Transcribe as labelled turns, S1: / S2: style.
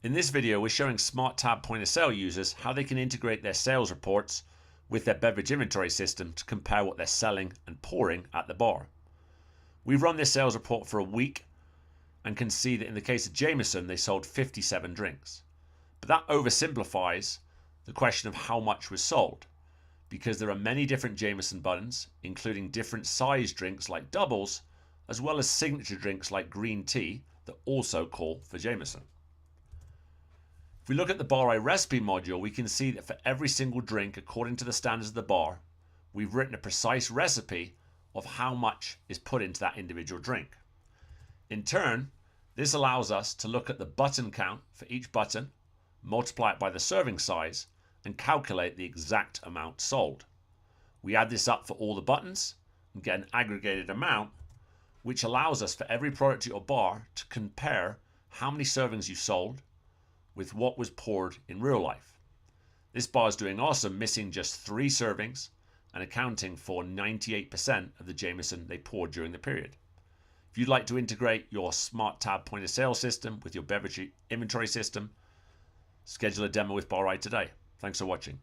S1: In this video, we're showing SmartTab point of sale users how they can integrate their sales reports with their beverage inventory system to compare what they're selling and pouring at the bar. We've run this sales report for a week and can see that in the case of Jameson, they sold 57 drinks. But that oversimplifies the question of how much was sold, because there are many different Jameson buttons, including different size drinks like doubles, as well as signature drinks like green tea that also call for Jameson. If we look at the Bar I recipe module, we can see that for every single drink, according to the standards of the bar, we've written a precise recipe of how much is put into that individual drink. In turn, this allows us to look at the button count for each button, multiply it by the serving size, and calculate the exact amount sold. We add this up for all the buttons and get an aggregated amount, which allows us for every product at your bar to compare how many servings you sold with what was poured in real life. This bar is doing awesome, missing just 3 servings and accounting for 98% of the Jameson they poured during the period. If you'd like to integrate your SmartTab point of sale system with your beverage inventory system, schedule a demo with Bar I today. Thanks for watching.